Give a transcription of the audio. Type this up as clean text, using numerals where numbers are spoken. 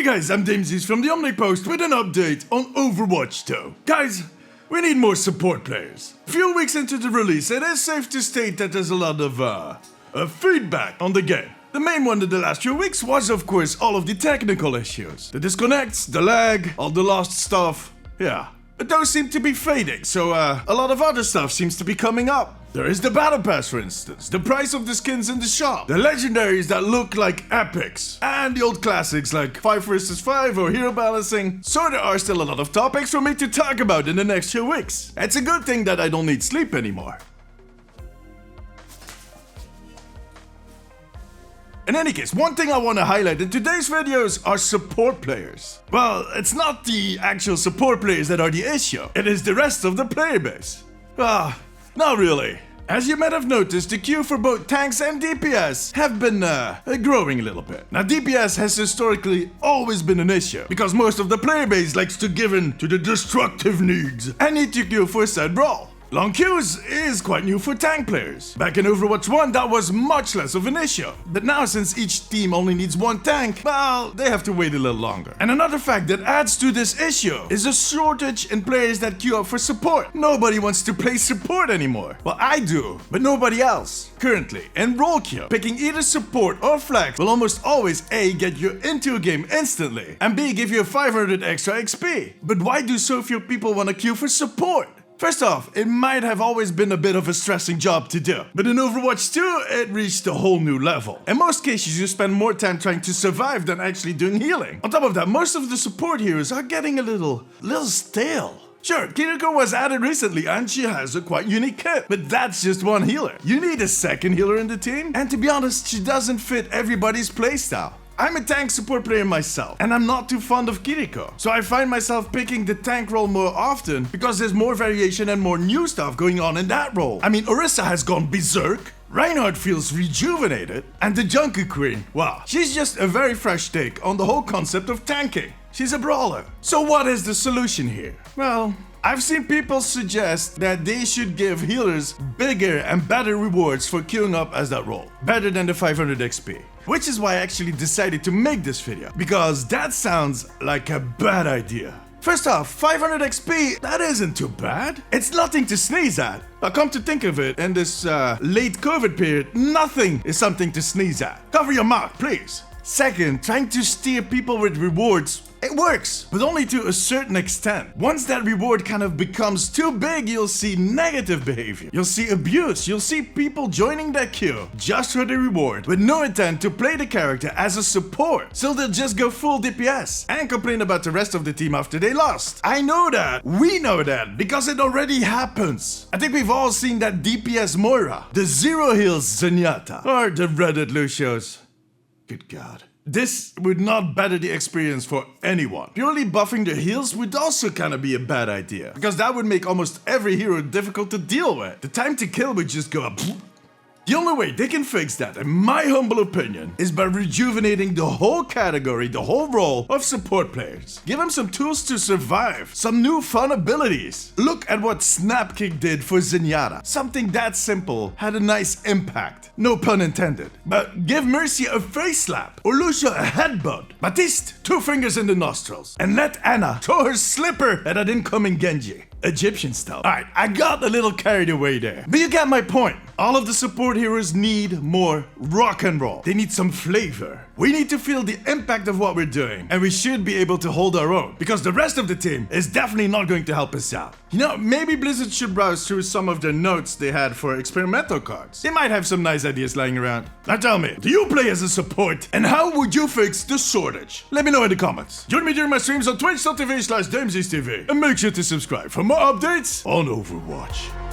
guys, I'm Damesies from the Omnic Post with an update on Overwatch 2. Guys, we need more support players. A few weeks into the release, it is safe to state that there's a lot of feedback on the game. The main one in the last few weeks was, of course, all of the technical issues. The disconnects, the lag, all the lost stuff. Yeah. But those seem to be fading, so a lot of other stuff seems to be coming up. There is the battle pass, for instance, the price of the skins in the shop, the legendaries that look like epics, and the old classics like 5 vs 5 or hero balancing. So there are still a lot of topics for me to talk about in the next few weeks. It's a good thing that I don't need sleep anymore. In any case, one thing I want to highlight in today's videos are support players. Well, it's not the actual support players that are the issue, it is the rest of the player base. Not really. As you might have noticed, the queue for both tanks and DPS have been growing a little bit. Now, DPS has historically always been an issue, because most of the player base likes to give in to the destructive needs and need to queue for said brawl. Long queues is quite new for tank players. Back in Overwatch 1, that was much less of an issue. But now, since each team only needs one tank, well, they have to wait a little longer. And another fact that adds to this issue is a shortage in players that queue up for support. Nobody wants to play support anymore. Well, I do, but nobody else. Currently, in role queue, picking either support or flex will almost always A, get you into a game instantly, and B, give you 500 extra XP. But why do so few people want to queue for support? First off, it might have always been a bit of a stressing job to do, but in Overwatch 2, it reached a whole new level. In most cases, you spend more time trying to survive than actually doing healing. On top of that, most of the support heroes are getting a little stale. Sure, Kiriko was added recently and she has a quite unique kit, but that's just one healer. You need a second healer in the team, and to be honest, she doesn't fit everybody's playstyle. I'm a tank support player myself, and I'm not too fond of Kiriko, so I find myself picking the tank role more often because there's more variation and more new stuff going on in that role. I mean, Orisa has gone berserk, Reinhardt feels rejuvenated, and the Junkie Queen, wow, she's just a very fresh take on the whole concept of tanking. She's a brawler. So what is the solution here? Well, I've seen people suggest that they should give healers bigger and better rewards for queuing up as that role, better than the 500 XP. Which is why I actually decided to make this video, because that sounds like a bad idea. First off, 500 XP, that isn't too bad. It's nothing to sneeze at. But come to think of it, in this late COVID period, nothing is something to sneeze at. Cover your mouth, please. Second, trying to steer people with rewards, it works, but only to a certain extent. Once that reward kind of becomes too big, you'll see negative behavior. You'll see abuse. You'll see people joining that queue just for the reward, with no intent to play the character as a support. So they'll just go full DPS and complain about the rest of the team after they lost. I know that. We know that, because it already happens. I think we've all seen that DPS Moira, the Zero Heals Zenyatta, or the Reddit Lucios. Good God. This would not better the experience for anyone. Purely buffing the heals would also kind of be a bad idea, because that would make almost every hero difficult to deal with. The time to kill would just go up. The only way they can fix that, in my humble opinion, is by rejuvenating the whole category, the whole role of support players. Give them some tools to survive, some new fun abilities. Look at what Snapkick did for Zenyatta. Something that simple had a nice impact. No pun intended. But give Mercy a face slap, or Lucia a headbutt. Baptiste, 2 fingers in the nostrils. And let Anna throw her slipper at an incoming Genji. Egyptian style. Alright, I got a little carried away there. But you get my point. All of the support heroes need more rock and roll. They need some flavor. We need to feel the impact of what we're doing, and we should be able to hold our own, because the rest of the team is definitely not going to help us out. You know, maybe Blizzard should browse through some of their notes they had for experimental cards. They might have some nice ideas lying around. Now tell me, do you play as a support, and how would you fix the shortage? Let me know in the comments. Join me during my streams on twitch.tv/DamesiesTV, and make sure to subscribe for more updates on Overwatch.